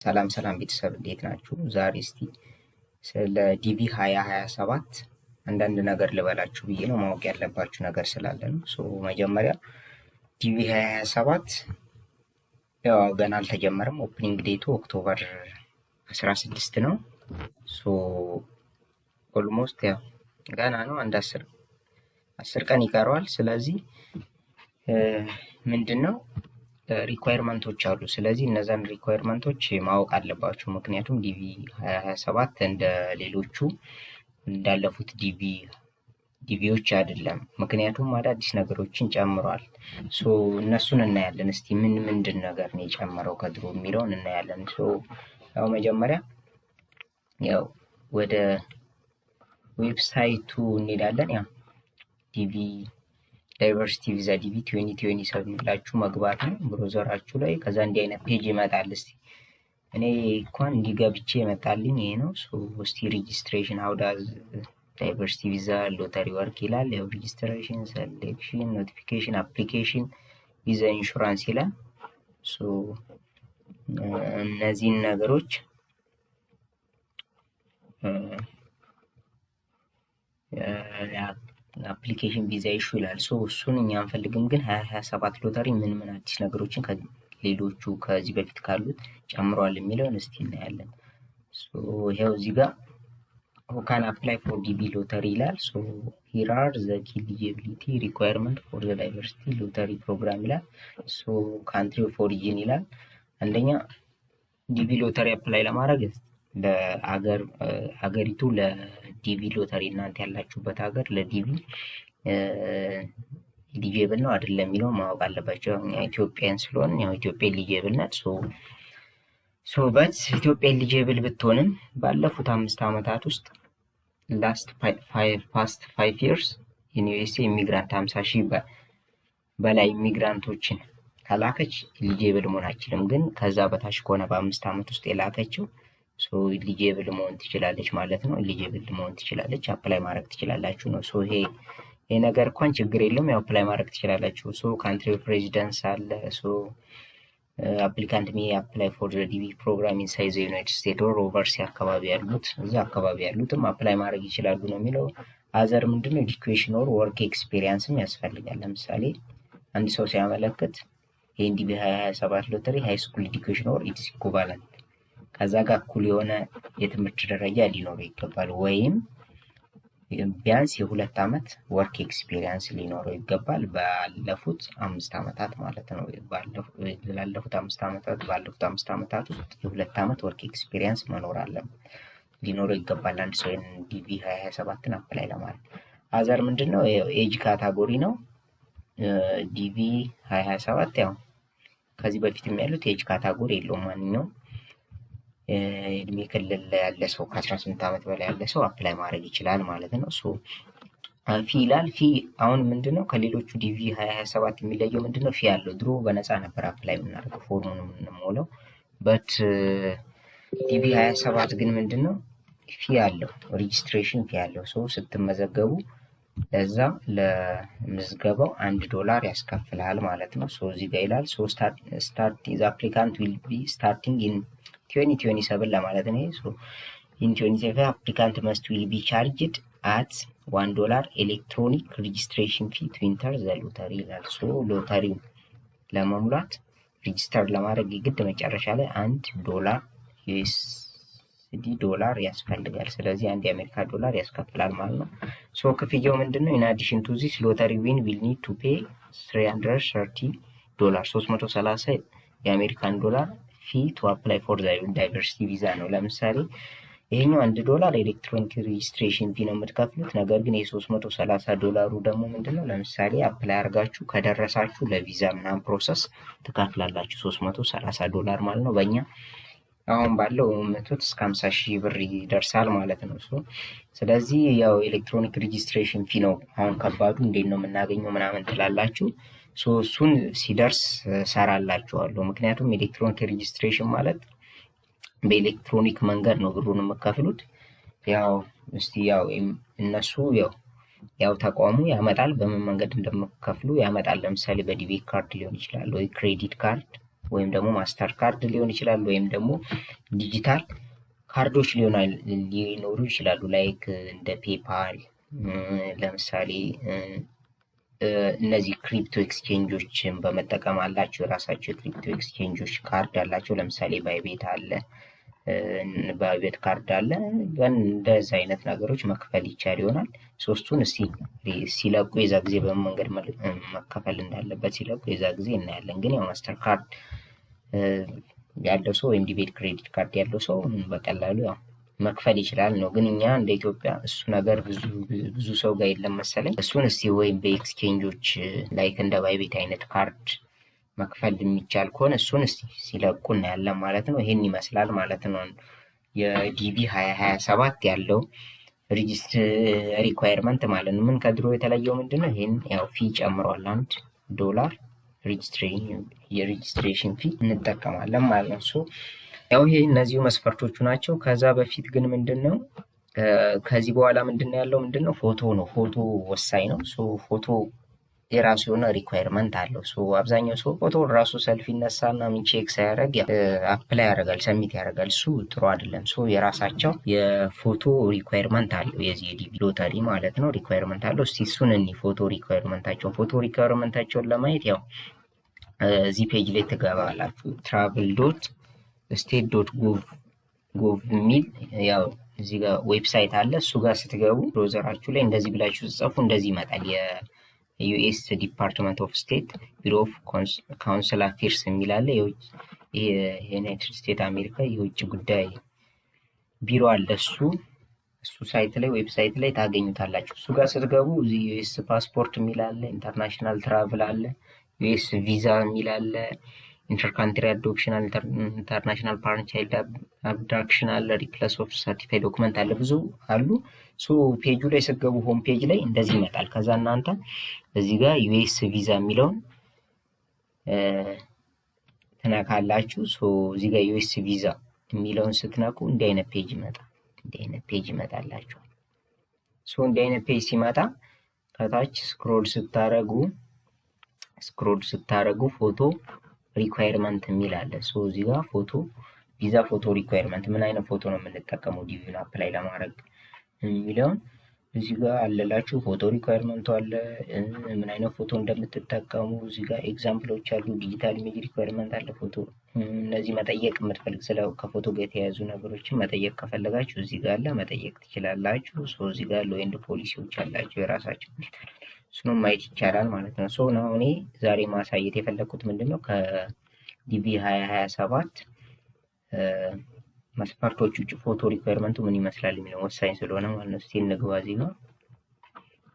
ሰላም ሰላም ቤተሰብ እንዴት ናችሁ? ዛሬ እስቲ ስለ ዲቪ 2027 አንዳንድ ነገር ልበላችሁ ብዬ ነው። ማወቅ ያለባችሁ ነገር ስላለ ነው። መጀመሪያ ዲቪ 2027 ያው ገና አልተጀመረም። ኦፕኒንግ ዴቱ ኦክቶበር 16 ነው። ኦልሞስት ያው ገና ነው። አንድ 10 ቀን ይቀረዋል። ስለዚህ ምንድን ነው ሪኳየርመንቶች አሉ። ስለዚህ እነዛን ሪኳየርመንቶች ማወቅ አለባችሁ። ምክንያቱም ዲቪ 2027 እንደ ሌሎቹ እንዳለፉት ዲቪዎች አይደለም። ምክንያቱም አዳዲስ ነገሮችን ጨምሯል። እነሱን እናያለን። እስቲ ምንድን ነገር ነው የጨመረው ከድሮ የሚለውን እናያለን። ያው መጀመሪያ ያው ወደ ዌብሳይቱ እንሄዳለን። ያው ዲቪ ዳይቨርሲቲ ቪዛ ዲቪ 2027 ብላችሁ መግባት ነው ብሮዘራችሁ ላይ። ከዛ እንዲህ አይነት ፔጅ ይመጣል። እስቲ እኔ እንኳን እንዲገብቼ ይመጣልኝ ይሄ ነው። እስቲ ሬጂስትሬሽን ሃው ዳዝ ዳይቨርሲቲ ቪዛ ሎተሪ ወርክ ይላል። ያው ሬጂስትሬሽን፣ ሴሌክሽን፣ ኖቲፊኬሽን፣ አፕሊኬሽን፣ ቪዛ ኢንሹራንስ ይላል። እነዚህን ነገሮች አፕሊኬሽን ቪዛ ኢሹ ይላል። እሱን እኛ አንፈልግም። ግን 2027 ሎተሪ ምን አዲስ ነገሮችን ከሌሎቹ ከዚህ በፊት ካሉት ጨምሯል የሚለውን እስቲ እናያለን። ይሄው እዚህ ጋር who can apply for DB ሎተሪ ይላል። here are the key eligibility requirement for the diversity ሎተሪ ፕሮግራም ይላል። country of origin ይላል። አንደኛ ዲቢ ሎተሪ አፕላይ ለማድረግ ሀገሪቱ ለዲቪ ሎተሪ እናንተ ያላችሁበት ሀገር ለዲቪ ኤሊጂብል ነው አይደለም የሚለው ማወቅ አለባቸው። ኢትዮጵያን ስለሆነ ያው ኢትዮጵያ ኤሊጂብል ናት። በት ኢትዮጵያ ኤሊጂብል ብትሆንም ባለፉት 5 ዓመታት ውስጥ ፓስት 5 years ዩኤስኤ ኢሚግራንት 50 ሺህ በላይ ኢሚግራንቶችን ከላከች ኤሊጂብል መሆን አይችልም። ግን ከዛ በታች ከሆነ በ5 ዓመት ውስጥ የላከችው ኤሊጂብል መሆን ትችላለች ማለት ነው። ኤሊጂብል መሆን ትችላለች፣ አፕላይ ማድረግ ትችላላችሁ ነው። ይሄ ነገር እንኳን ችግር የለውም። ያው አፕላይ ማድረግ ትችላላችሁ። ካንትሪ ኦፍ ሬዚደንስ አለ። አፕሊካንት ሚ አፕላይ ፎር ዘ ዲቪ ፕሮግራም ኢንሳይድ ዘ ዩናይትድ ስቴትስ ኦር ኦቨርሲ አካባቢ ያሉት እዛ አካባቢ ያሉትም አፕላይ ማድረግ ይችላሉ ነው የሚለው። አዘር ምንድነው ኤዱኬሽን ኦር ወርክ ኤክስፒሪየንስም ያስፈልጋል። ለምሳሌ አንድ ሰው ሲያመለክት ይሄን ዲቪ 2027 ሎተሪ ሃይ ስኩል ኤዱኬሽን ኦር ኢትስ ኢኩቫለንት ከዛ ጋር እኩል የሆነ የትምህርት ደረጃ ሊኖረው ይገባል። ወይም ቢያንስ የ2 ዓመት ወርክ ኤክስፒሪየንስ ሊኖረው ይገባል ባለፉት 5 ዓመታት ማለት ነው። ባለፉት 5 ዓመታት ውስጥ የ2 ዓመት ወርክ ኤክስፒሪየንስ ሊኖረው ይገባል አንድ ሰው ዲቪ 2027ን አፕላይ ለማድረግ። አዘር ምንድነው ኤጅ ካታጎሪ ነው። ዲቪ 2027 ያው ከዚህ በፊትም ያሉት ኤጅ ካታጎሪ የለውም። ማንኛውም እድሜ ክልል ያለ ሰው ከ18 ዓመት በላይ ያለ ሰው አፕላይ ማድረግ ይችላል ማለት ነው። ፊ ይላል። ፊ አሁን ምንድነው ከሌሎቹ ዲቪ 2027 የሚለየው ምንድነው? ፊ ያለው ድሮ በነፃ ነበር አፕላይ የምናደርገው ፎርሙን የምንሞላው። በት ዲቪ 27 ግን ምንድነው ፊ ያለው ሬጂስትሬሽን ፊ ያለው ሰው ስትመዘገቡ ለዛ ለምዝገባው $1 ያስከፍላል ማለት ነው። እዚህ ጋር ይላል ስታርት ኢዝ አፕሊካንት ዊል ቢ ስታርቲንግ ኢን 2027 ለማለት ነው። ኢን 2027 አፕሊካንት መስት ዊል ቢ ቻርጅድ አት $1 ኤሌክትሮኒክ ሬጂስትሬሽን ፊ ቱ ኢንተር ዘ ሎተሪ ይላል። ሎተሪው ለመሙላት ሬጂስተር ለማድረግ የግድ መጨረሻ ላይ $1 ዩኤስዲ ዶላር ያስፈልጋል። ስለዚህ $1 የአሜሪካ ዶላር ያስከፍላል ማለት ነው። ክፍያው ምንድነው? ኢን አዲሽን ቱ ዚስ ሎተሪ ዊን ዊል ኒድ ቱ ፔይ $330 $330 የአሜሪካን ዶላር ፊ ቱ አፕላይ ፎር ዳይቨርሲቲ ቪዛ ነው። ለምሳሌ ይሄኛው $1 ኤሌክትሮኒክ ሬጂስትሬሽን ፊ ነው የምትከፍሉት። ነገር ግን $330 ደግሞ ምንድነው? ለምሳሌ አፕላይ አድርጋችሁ ከደረሳችሁ ለቪዛ ምናምን ፕሮሰስ ትከፍላላችሁ $330 ማለት ነው። በእኛ አሁን ባለው 100 እስከ 50 ሺህ ብር ይደርሳል ማለት ነው። ስለዚህ ያው ኤሌክትሮኒክ ሬጂስትሬሽን ፊ ነው አሁን ከባዱ። እንዴት ነው የምናገኘው ምናምን ትላላችሁ። እሱን ሲደርስ ሰራላችኋለሁ። ምክንያቱም ኤሌክትሮኒክ ሬጂስትሬሽን ማለት በኤሌክትሮኒክ መንገድ ነው ብሩን የምከፍሉት። ያው እነሱ ያው ተቋሙ ያመጣል፣ በምን መንገድ እንደምከፍሉ ያመጣል። ለምሳሌ በዲቤት ካርድ ሊሆን ይችላል ወይ ክሬዲት ካርድ ወይም ደግሞ ማስተር ካርድ ሊሆን ይችላል፣ ወይም ደግሞ ዲጂታል ካርዶች ሊኖሩ ይችላሉ። ላይክ እንደ ፔፓል ለምሳሌ እነዚህ ክሪፕቶ ኤክስቼንጆችን በመጠቀም አላቸው የራሳቸው የክሪፕቶ ኤክስቼንጆች ካርድ አላቸው። ለምሳሌ ባይቤት አለ፣ ባይቤት ካርድ አለ። እንደዚህ አይነት ነገሮች መክፈል ይቻል ይሆናል። ሶስቱን እስቲ ሲለቁ የዛ ጊዜ በምን መንገድ መከፈል እንዳለበት ሲለቁ የዛ ጊዜ እናያለን። ግን ያው ማስተር ካርድ ያለው ሰው ወይም ዲቤት ክሬዲት ካርድ ያለው ሰው በቀላሉ ያው መክፈል ይችላል ነው። ግን እኛ እንደ ኢትዮጵያ እሱ ነገር ብዙ ሰው ጋር የለም መሰለኝ። እሱን እስቲ ወይም በኤክስቼንጆች ላይክ እንደ ባይቤት አይነት ካርድ መክፈል የሚቻል ከሆነ እሱን እስቲ ሲለቁ እናያለን ማለት ነው። ይሄን ይመስላል ማለት ነው የዲቪ 2027 ያለው ሪኳየርመንት ማለት ነው። ምን ከድሮ የተለየው ምንድን ነው? ይሄን ያው ፊ ጨምሯል። $1 የሬጅስትሬሽን ፊ እንጠቀማለን ማለት ነው። ያው ይሄ እነዚሁ መስፈርቶቹ ናቸው። ከዛ በፊት ግን ምንድን ነው ከዚህ በኋላ ምንድን ነው ያለው ምንድን ነው ፎቶ ነው። ፎቶ ወሳኝ ነው። ፎቶ የራሱ የሆነ ሪኳየርመንት አለው። አብዛኛው ሰው ፎቶ ራሱ ሰልፊ ይነሳና ቼክ ሳያደርግ አፕላይ ያደርጋል፣ ሰሚት ያደርጋል። እሱ ጥሩ አይደለም። የራሳቸው የፎቶ ሪኳየርመንት አለው። የዚህ የዲቪ ሎተሪ ማለት ነው ሪኳየርመንት አለው። እስቲ እሱን ፎቶ ሪኳየርመንታቸውን ለማየት ያው እዚህ ፔጅ ላይ ትገባላችሁ። travel.state.gov የሚል ያው እዚህ ጋር ዌብሳይት አለ። እሱ ጋር ስትገቡ ብሮዘራችሁ ላይ እንደዚህ ብላችሁ ጽፉ፣ እንደዚህ ይመጣል። የዩኤስ ዲፓርትመንት ኦፍ ስቴት ቢሮ ኦፍ ካውንስል አፌርስ የሚል አለ። የዩናይትድ ስቴትስ አሜሪካ የውጭ ጉዳይ ቢሮ አለ። እሱ ሳይት ላይ ዌብሳይት ላይ ታገኙታላችሁ። እሱ ጋር ስትገቡ እዚህ ዩኤስ ፓስፖርት የሚል አለ፣ ኢንተርናሽናል ትራቭል አለ፣ ዩኤስ ቪዛ የሚል አለ፣ ኢንተርካንትሪ አዶፕሽን አለ፣ ኢንተርናሽናል ፓረንት ቻይልድ አብዳክሽን አለ፣ ሪፕለስ ኦፍ ሰርቲፋይድ ዶክመንት አለ፣ ብዙ አሉ። ፔጁ ላይ ስትገቡ ሆም ፔጅ ላይ እንደዚህ ይመጣል። ከዛ እናንተ እዚህ ጋር ዩኤስ ቪዛ የሚለውን ትነካላችሁ። እዚህ ጋር ዩኤስ ቪዛ የሚለውን ስትነኩ እንዲህ አይነት ፔጅ ይመጣል። እንዲህ አይነት ፔጅ ይመጣላችኋል። እንዲህ አይነት ፔጅ ሲመጣ ከታች ስክሮል ስታረጉ ፎቶ ሪኳየርመንት የሚል አለ። እዚህ ጋር ቪዛ ፎቶ ሪኳየርመንት ምን አይነት ፎቶ ነው የምንጠቀመው ዲቪን አፕላይ ለማድረግ የሚለውን እዚህ ጋር አለላችሁ። ፎቶ ሪኳየርመንቱ አለ፣ ምን አይነት ፎቶ እንደምትጠቀሙ እዚህ ጋር ኤግዛምፕሎች አሉ። ዲጂታል ኢሜጅ ሪኳየርመንት አለ። ፎቶ እነዚህ መጠየቅ የምትፈልግ ከፎቶ ጋር የተያያዙ ነገሮችን መጠየቅ ከፈለጋችሁ እዚህ ጋር አለ፣ መጠየቅ ትችላላችሁ። እዚህ ጋር ሎ ኤንድ ፖሊሲዎች አላቸው የራሳቸው፣ እሱንም ማየት ይቻላል ማለት ነው። ነው እኔ ዛሬ ማሳየት የፈለግኩት ምንድነው ከዲቪ 2027 መስፈርቶች ውጭ ፎቶ ሪኳየርመንቱ ምን ይመስላል የሚለው ወሳኝ ስለሆነ ማለት ነው። እስቲ እንግባ እዚህ ጋር።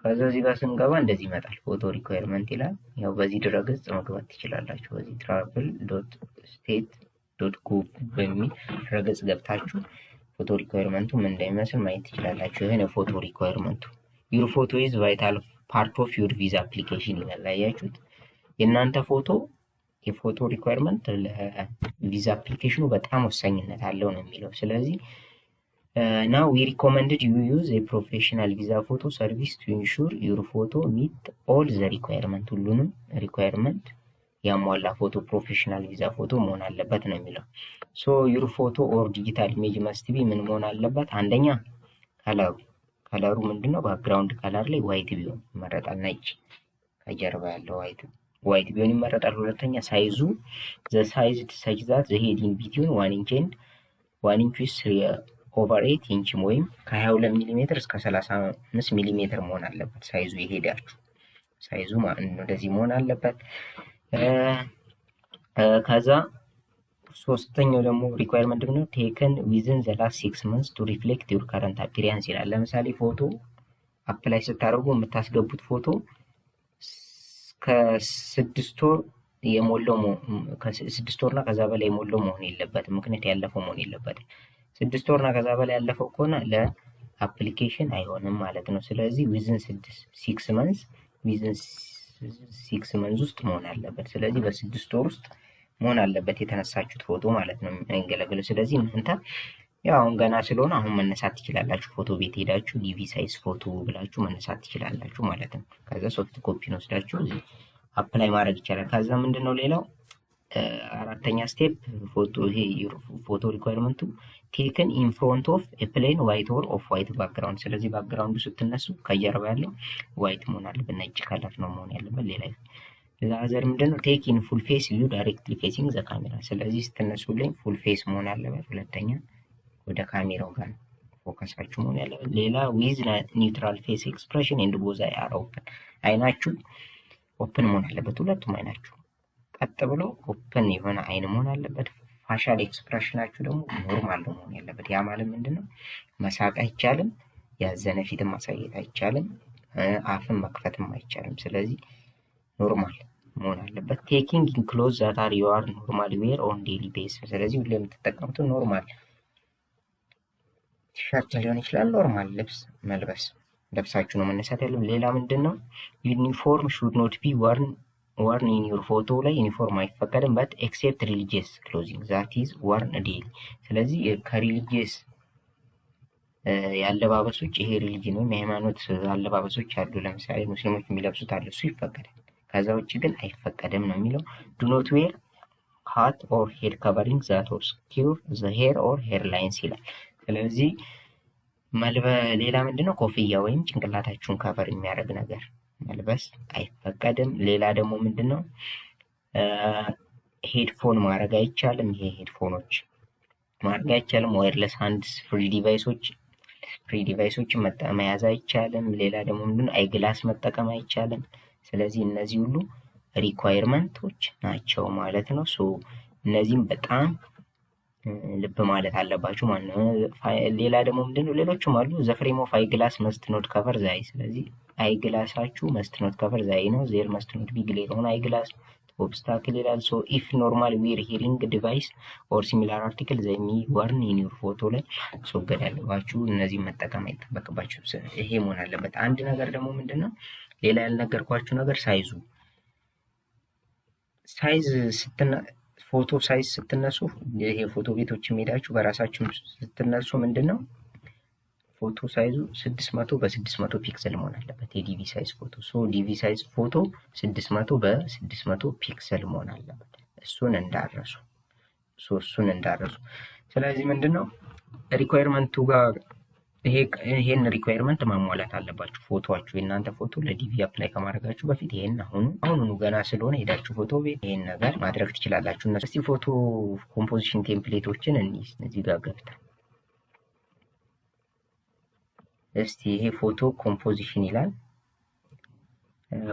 ከዛ እዚህ ጋር ስንገባ እንደዚህ ይመጣል። ፎቶ ሪኳየርመንት ይላል። ያው በዚህ ድረገጽ መግባት ትችላላችሁ። በዚህ travel.state.gov በሚል ድረገጽ ገብታችሁ ፎቶ ሪኳየርመንቱ ምን እንደሚመስል ማየት ትችላላችሁ። ይሄ ነው ፎቶ ሪኳየርመንቱ። ዩር ፎቶ ኢዝ ቫይታል ፓርት ኦፍ ዩር ቪዛ አፕሊኬሽን ይላል። አያችሁት? የእናንተ የፎቶ ሪኳየርመንት ለቪዛ አፕሊኬሽኑ በጣም ወሳኝነት አለው ነው የሚለው። ስለዚህ ናው ዊ ሪኮመንድድ ዩ ዩዝ የፕሮፌሽናል ቪዛ ፎቶ ሰርቪስ ቱ ኢንሹር ዩር ፎቶ ሚት ኦል ዘ ሪኳየርመንት፣ ሁሉንም ሪኳየርመንት ያሟላ ፎቶ ፕሮፌሽናል ቪዛ ፎቶ መሆን አለበት ነው የሚለው። ዩር ፎቶ ኦር ዲጂታል ኢሜጅ መስት ቢ ምን መሆን አለበት? አንደኛ ከለሩ ምንድነው? ባክግራውንድ ከለር ላይ ዋይት ቢሆን ይመረጣል። ነጭ ከጀርባ ያለው ዋይት ቢሆን ይመረጣል። ሁለተኛ ሳይዙ ዘ ሳይዝ ሰች ዛት ዘ ሄዲንግ ቢትዊን 1 ኢንች ኤንድ 1 ኢንች ዊዝ 3/8 ኢንች ወይም ከ22 ሚሜ እስከ 35 ሚሜ መሆን አለበት። ሳይዙ ይሄዳችሁ ሳይዙ እንደዚህ መሆን አለበት። ከዛ ሶስተኛው ደግሞ ሪኳየርመንት ነው ቴከን ዊዝን ዘ ላስት 6 months ቱ ሪፍሌክት ዩር ከረንት አፒሪያንስ ይላል። ለምሳሌ ፎቶ አፕላይ ስታደርጉ የምታስገቡት ፎቶ ከ6 ወር የሞላው ከ6 ወርና ከዛ በላይ የሞላው መሆን የለበትም። ምክንያት ያለፈው መሆን የለበትም። 6 ወርና ከዛ በላይ ያለፈው ከሆነ ለአፕሊኬሽን አይሆንም ማለት ነው። ስለዚህ ዊዝን 6 months ውስጥ መሆን አለበት። ስለዚህ በ6 ወር ውስጥ መሆን አለበት የተነሳችሁት ፎቶ ማለት ነው የሚያገለግለው። ስለዚህ እናንተ ያው አሁን ገና ስለሆነ አሁን መነሳት ትችላላችሁ። ፎቶ ቤት ሄዳችሁ ዲቪ ሳይዝ ፎቶ ብላችሁ መነሳት ትችላላችሁ ማለት ነው። ከዛ ሶፍት ኮፒ ነው ወስዳችሁ አፕላይ ማድረግ ይቻላል። ከዛ ምንድነው ሌላው አራተኛ ስቴፕ ፎቶ ሪኳየርመንቱ ቴክን ኢን ፍሮንት ኦፍ ፕሌን ዋይት ኦር ኦፍ ዋይት ባክግራውንድ። ስለዚህ ባክግራውንዱ ስትነሱ ከጀርባ ያለው ዋይት መሆን አለበት፣ ነጭ ከለር ነው መሆን ያለበት። ሌላ ላዘር ምንድነው ቴክ ኢን ፉል ፌስ ቪው ዳይሬክትሊ ፌሲንግ ዘ ካሜራ። ስለዚህ ስትነሱልኝ ፉል ፌስ መሆን አለበት። ሁለተኛ ወደ ካሜራው ጋር ፎከሳችሁ መሆን ያለበት። ሌላ ዊዝ ኒውትራል ፌስ ኤክስፕሬሽን ኤንድ ቦዝ አይ አር ኦፕን። አይናችሁ ኦፕን መሆን አለበት፣ ሁለቱም አይናችሁ ቀጥ ብሎ ኦፕን የሆነ አይን መሆን አለበት። ፋሻል ኤክስፕሬሽናችሁ ደግሞ ኖርማል መሆን ያለበት። ያ ማለት ምንድነው መሳቅ አይቻልም፣ ያዘነ ፊትን ማሳየት አይቻልም፣ አፍን መክፈትም አይቻልም። ስለዚህ ኖርማል መሆን አለበት። ቴኪንግ ኢን ክሎዝ ዛት አር ዩ አር ኖርማል ዌር ኦን ዴይሊ ቤስ። ስለዚህ ሁሌ የምትጠቀሙት ኖርማል ቲሸርት ሊሆን ይችላል፣ ኖርማል ልብስ መልበስ ለብሳችሁ ነው መነሳት ያለው። ሌላ ምንድነው ዩኒፎርም ሹድ ኖት ቢ ዋርን ኢን ዩር ፎቶ ላይ ዩኒፎርም አይፈቀድም፣ በት ኤክሴፕት ሪሊጂየስ ክሎዚንግ ዛት ኢዝ ዋርን ዴይሊ። ስለዚህ ከሪሊጂየስ የአለባበሶች ይሄ ሪሊጅን ወይም የሃይማኖት አለባበሶች አሉ። ለምሳሌ ሙስሊሞች የሚለብሱት አለ፣ እሱ ይፈቀዳል። ከዛ ውጭ ግን አይፈቀድም ነው የሚለው። ዱ ኖት ዌር ሃት ኦር ሄድ ከቨሪንግ ዛት ኦብስኪውር ዘ ሄር ኦር ሄር ላይንስ ይላል። ስለዚህ ሌላ ምንድነው ኮፍያ ወይም ጭንቅላታችሁን ከቨር የሚያደርግ ነገር መልበስ አይፈቀድም። ሌላ ደግሞ ምንድነው ሄድፎን ማድረግ አይቻልም። ይሄ ሄድፎኖች ማድረግ አይቻልም። ዋየርለስ ሃንድስ ፍሪ ዲቫይሶችን መያዝ አይቻልም። ሌላ ደግሞ ምንድነው አይግላስ መጠቀም አይቻልም። ስለዚህ እነዚህ ሁሉ ሪኳየርመንቶች ናቸው ማለት ነው። ሶ እነዚህም በጣም ልብ ማለት አለባችሁ ማለት ነው። ሌላ ደግሞ ምንድነው ሌሎችም አሉ። ዘ ፍሬም ኦፍ አይ ግላስ መስት ኖት ከቨር ዘ አይ። ስለዚህ አይ ግላሳችሁ መስት ኖት ከቨር ዘ አይ ነው። ዜር መስት ኖት ቢ ግሌር ኦን አይ ግላስ ኦብስታክል ይላል። ሶ ኢፍ ኖርማል ዌር ሂሪንግ ዲቫይስ ኦር ሲሚላር አርቲክል ዘ ሚ ዋርን ኢን ዩር ፎቶ ላይ ማስወገድ አለባችሁ። እነዚህ መጠቀም አይጠበቅባችሁ። ይሄ መሆን አለበት። አንድ ነገር ደግሞ ምንድነው ሌላ ያልነገርኳችሁ ነገር ፎቶ ሳይዝ ስትነሱ ይሄ ፎቶ ቤቶች የሚሄዳችሁ በራሳችሁ ስትነሱ ምንድነው ፎቶ ሳይዙ 600 በ600 ፒክሰል መሆን አለበት። የዲቪ ሳይዝ ፎቶ ዲቪ ሳይዝ ፎቶ 600 በ600 ፒክሰል መሆን አለበት። እሱን እንዳረሱ። ስለዚህ ምንድነው ሪኳየርመንቱ ጋር ይሄን ሪኳየርመንት ማሟላት አለባችሁ። ፎቶአችሁ የእናንተ ፎቶ ለዲቪ አፕላይ ከማድረጋችሁ በፊት ይሄን አሁኑኑ ገና ስለሆነ ሄዳችሁ ፎቶ ቤት ይሄን ነገር ማድረግ ትችላላችሁ። እና እስቲ ፎቶ ኮምፖዚሽን ቴምፕሌቶችን እንይዝ። እዚህ ጋር ገብተን እስቲ ይሄ ፎቶ ኮምፖዚሽን ይላል።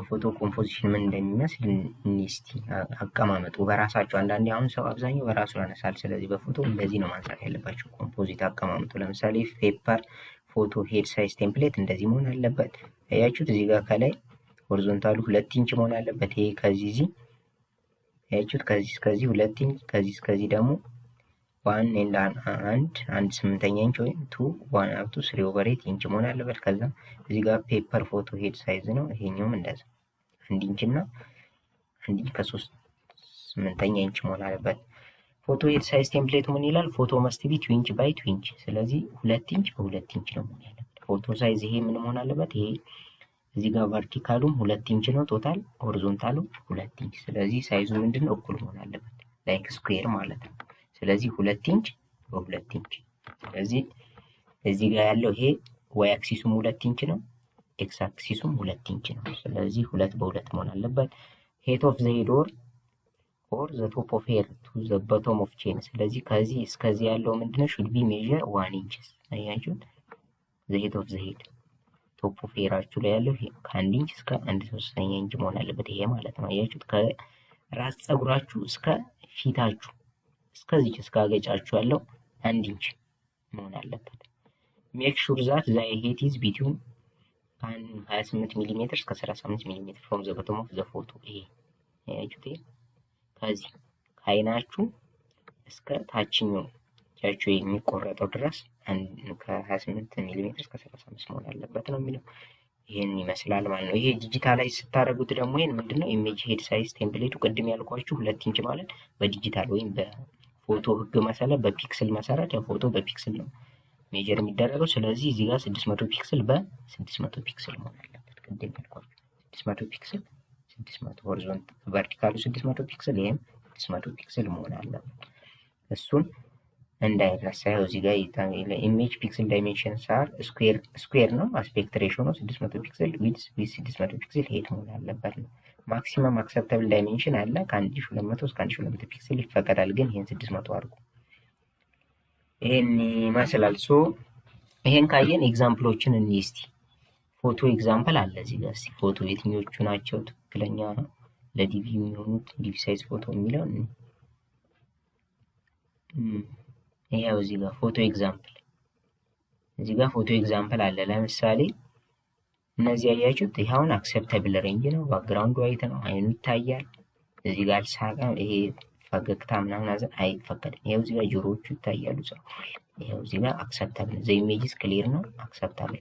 ፎቶ ኮምፖዚሽን ምን እንደሚመስል እስቲ አቀማመጡ በራሳችሁ። አንዳንዴ አሁን ሰው አብዛኛው በራሱ ያነሳል። ስለዚህ በፎቶ እንደዚህ ነው ማንሳት ያለባችሁ። ኮምፖዚት አቀማመጡ ለምሳሌ ፔፐር ፎቶ ሄድ ሳይዝ ቴምፕሌት እንደዚህ መሆን አለበት። ያያችሁት እዚህ ጋር ከላይ ሆሪዞንታሉ 2 ኢንች መሆን አለበት። ይሄ ከዚህ ያያችሁት ከዚህ እስከዚህ 2 ኢንች ከዚህ እስከዚህ ደግሞ 1 and 1/8 ኢንች ወይም 1 up to 3/8 ኢንች መሆን አለበት። ከዛ እዚህ ጋር ፔፐር ፎቶ ሄድ ሳይዝ ነው። ይሄኛውም እንደዛ 1 ኢንች እና 1 ኢንች ከ3/8 ኢንች መሆን አለበት። ፎቶ ሄድ ሳይዝ ቴምፕሌት ምን ይላል? ፎቶ መስት ቢ 2 ኢንች ባይ 2 ኢንች። ስለዚህ 2 ኢንች በ2 ኢንች ነው መሆን ያለበት። ፎቶ ሳይዝ ይሄ ምን መሆን አለበት? ይሄ እዚህ ጋር ቨርቲካሉም 2 ኢንች ነው፣ ቶታል ሆሪዞንታሉ 2 ኢንች። ስለዚህ ሳይዙ ምንድነው እኩል መሆን አለበት፣ ላይክ ስኩዌር ማለት ነው። ስለዚህ 2 ኢንች በ2 ኢንች። ስለዚህ እዚህ ጋር ያለው ይሄ ዋይ አክሲሱም 2 ኢንች ነው፣ ኤክስ አክሲሱም 2 ኢንች ነው። ስለዚህ 2 በ2 መሆን አለበት። ሄት ኦፍ ዘ ሄድ ኦር ዘ ቶፕ ኦፍ ሄር ቱ ዘ ቦቶም ኦፍ ቼን። ስለዚህ ከዚህ እስከዚህ ያለው ምንድነው ሹድ ቢ ሜዠር 1 ኢንች። አያችሁት? ዘ ሄድ ኦፍ ዘ ሄድ ቶፕ ኦፍ ሄራችሁ ላይ ያለው ከ1 ኢንች እስከ 1/3 ኢንች መሆን አለበት። ይሄ ማለት ነው። አያችሁት? ከራስ ፀጉራችሁ እስከ ፊታችሁ እስከዚህ እስከ አገጫችሁ ያለው 1 ኢንች መሆን አለበት። ሜክ ሹር ዛት ዘ ሄት ኢዝ ቢትዊን 28 ሚሊ ሜትር እስከ 35 ሚሊ ሜትር ፍሮም ዘ ቦቶም ኦፍ ዘ ፎቶ። ይሄ ያያችሁት? ከዚህ ከአይናችሁ እስከ ታችኛው እጃችሁ የሚቆረጠው ድረስ ከ28 ሚሊ ሜትር እስከ 35 መሆን አለበት ነው የሚለው። ይሄን ይመስላል ማለት ነው። ይሄ ዲጂታላይዝ ስታደርጉት ደግሞ ይሄን ምንድነው ኢሜጅ ሄድ ሳይዝ ቴምፕሌቱ ቅድም ያልኳችሁ 2 ኢንች ማለት በዲጂታል ወይም በፎቶ ህግ መሰረት በፒክስል መሰረት ፎቶ በፒክስል ነው ሜጀር የሚደረገው። ስለዚህ እዚህ ጋር 600 ፒክስል በ600 ፒክስል መሆን አለበት። ቅድም ያልኳችሁ 600 ፒክስል 600 ሆሪዞንታል ቨርቲካሉ 600 ፒክስል ይሄም 600 ፒክስል መሆን አለበት። እሱን እንዳይረሳ። ያው እዚህ ጋር ኢሜጅ ፒክስል ዳይሜንሽን ሳር ስኩዌር ነው። አስፔክት ሬሽዮ ነው 600 ፒክስል ዊድዝ 600 ፒክስል ሄድ መሆን አለበት ነው። ማክሲመም አክሰፕተብል ዳይሜንሽን አለ ከ1200 እስከ 1200 ፒክስል ይፈቀዳል። ግን ይሄን 600 አድርጉ። ይሄን ይመስላል። ሶ ይሄን ካየን ኤግዛምፕሎችን እንይ እስቲ። ፎቶ ኤግዛምፕል አለ እዚህ ጋር። እስቲ ፎቶ የትኞቹ ናቸው ትክክለኛ ለዲቪ የሚሆኑት ዲቪ ሳይዝ ፎቶ የሚለው ይሄው እዚህ ጋር ፎቶ ኤግዛምፕል፣ እዚህ ጋር ፎቶ ኤግዛምፕል አለ። ለምሳሌ እነዚህ ያያችሁት ይሄውን አክሰፕተብል ሬንጅ ነው። ባክግራውንዱ ዋይት ነው፣ አይኑ ይታያል። እዚህ ጋር ሳቃም ይሄ ፈገግታ ምናምን አዘን አይፈቀድም። ይሄው እዚህ ጋር ጆሮዎቹ ይታያሉ። ይሄው እዚህ ጋር አክሰፕተብል ዘ ኢሜጅስ ክሊር ነው አክሰፕተብል።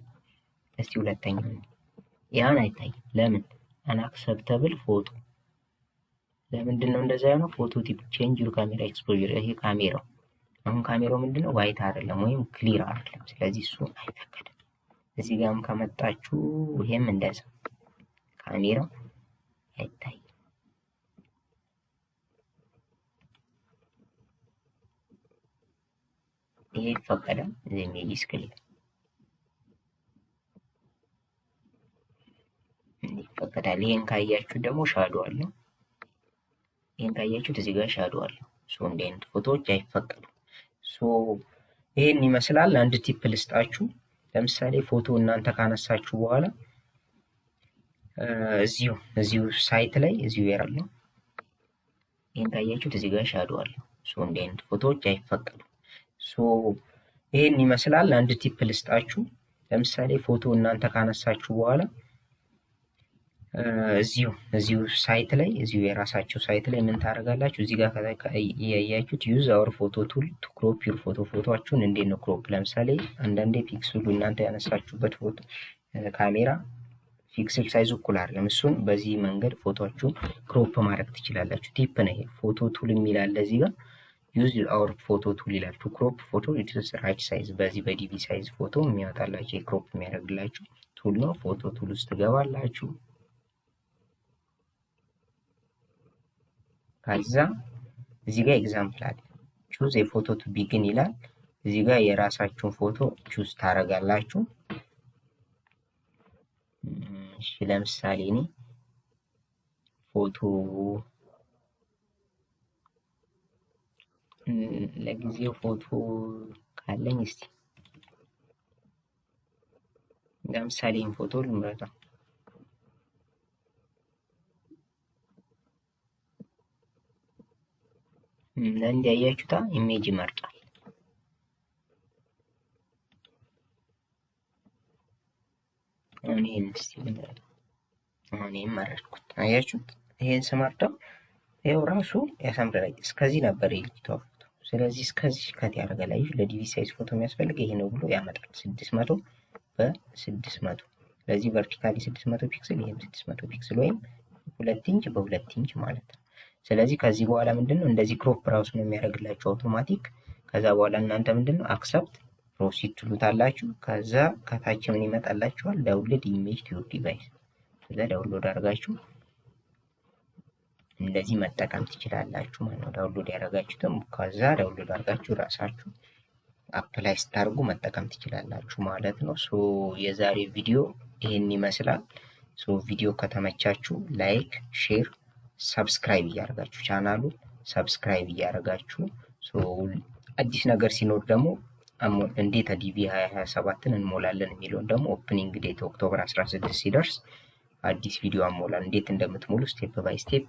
እስቲ ሁለተኛው ያን አይታይም። ለምን አንአክሰፕተብል ፎቶ? ለምንድን ነው እንደዛ ያለው? ፎቶ ቲፕ ቼንጅ ዩር ካሜራ ኤክስፖዠር። ይሄ ካሜራው አሁን ካሜራው ምንድነው ዋይት አይደለም ወይም ክሊር አይደለም። ስለዚህ እሱ አይፈቀድም። እዚህ ጋርም ከመጣችሁ ይሄም እንደዛ ካሜራው አይታይም። ይሄ ይፈቀዳል። ኢሜጅስ ክሊር ይፈቀዳል። ይሄን ካያችሁ ደግሞ ሻዶ አለው። ይሄን ካያችሁት እዚህ ጋር ሻዶ አለው። ሶ እንደ አይነት ፎቶዎች አይፈቀዱም። ሶ ይሄን ይመስላል። አንድ ቲፕ ልስጣችሁ። ለምሳሌ ፎቶ እናንተ ካነሳችሁ በኋላ እዚሁ ሳይት ላይ እዚሁ ያለው ይሄን ካያችሁት እዚህ ጋር ሻዶ አለው። ሶ እንደ አይነት ፎቶዎች አይፈቀዱም። ሶ ይሄን ይመስላል። አንድ ቲፕ ልስጣችሁ። ለምሳሌ ፎቶ እናንተ ካነሳችሁ በኋላ እዚሁ ሳይት ላይ እዚሁ የራሳችሁ ሳይት ላይ ምን ታደርጋላችሁ? እዚህ ጋር ያያችሁት ዩዝ አወር ፎቶ ቱል ቱ ክሮፕ ዩር ፎቶዎቻችሁን እንዴት ነው ክሮፕ? ለምሳሌ አንዳንዴ ፒክስሉ እናንተ ያነሳችሁበት ፎቶ ካሜራ ፒክስል ሳይዙ እኩል አይደለም። እሱን በዚህ መንገድ ፎቶአችሁን ክሮፕ ማድረግ ትችላላችሁ። ቲፕ ነው ይሄ። ፎቶ ቱል የሚል አለ እዚህ ጋር ዩዝ አወር ፎቶ ቱል ይላል። ቱ ክሮፕ ፎቶ ኢትስ ራይት ሳይዝ። በዚህ በዲቪ ሳይዝ ፎቶ የሚያወጣላችሁ የክሮፕ የሚያደርግላችሁ ቱል ነው። ፎቶ ቱል ውስጥ ትገባላችሁ። ከዛ እዚህ ጋር ኤግዛምፕል አለ። ቹዝ የፎቶ ቱ ቢግን ይላል። እዚህ ጋር የራሳችሁን ፎቶ ቹዝ ታደርጋላችሁ። እሺ ለምሳሌ እኔ ፎቶ ለጊዜው ፎቶ ካለኝ እስቲ ለምሳሌ ይሄን ፎቶ ልምረጠው። እንዳያችሁታ ኢሜጅ ይመርጣል። እኔን እስቲ ልምረጠው። እኔን መረጥኩት። አያችሁት? ይሄን ስመርጠው ይሄው ራሱ ያሳምራል። እስከዚህ ነበር የልጅቷ ፎቶ። ስለዚህ እስከዚህ ከት ያደርጋል። ለዲቪ ሳይዝ ፎቶ የሚያስፈልግ ይሄ ነው ብሎ ያመጣል። 600 በ600። ስለዚህ ቨርቲካሊ 600 ፒክስል፣ ይሄም 600 ፒክስል ወይም 2 ኢንች በ2 ኢንች ማለት ነው። ስለዚህ ከዚህ በኋላ ምንድነው እንደዚህ ክሮፕ ራሱ ነው የሚያደርግላችሁ አውቶማቲክ። ከዛ በኋላ እናንተ ምንድነው አክሰፕት ፕሮሲድ ትሉታላችሁ። ከዛ ከታች ምን ይመጣላችኋል? ዳውንሎድ ኢሜጅ ቱ ዩር ዲቫይስ። ከዛ ዳውንሎድ አድርጋችሁ እንደዚህ መጠቀም ትችላላችሁ ማለት ነው። ዳውንሎድ ያደረጋችሁትም ከዛ ዳውንሎድ አድርጋችሁ ራሳችሁ አፕላይ ስታርጉ መጠቀም ትችላላችሁ ማለት ነው። ሶ የዛሬ ቪዲዮ ይሄን ይመስላል። ሶ ቪዲዮ ከተመቻችሁ ላይክ፣ ሼር፣ ሰብስክራይብ እያደረጋችሁ ቻናሉን ሰብስክራይብ እያደረጋችሁ ሶ አዲስ ነገር ሲኖር ደግሞ እንዴት ዲቪ 2027ን እንሞላለን የሚለውን ደግሞ ኦፕኒንግ ዴት ኦክቶበር 16 ሲደርስ አዲስ ቪዲዮ አሞላል። እንዴት እንደምትሞሉ ስቴፕ ባይ ስቴፕ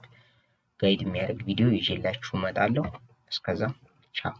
ጋይድ የሚያደርግ ቪዲዮ ይዤላችሁ እመጣለሁ። እስከዛ ቻው።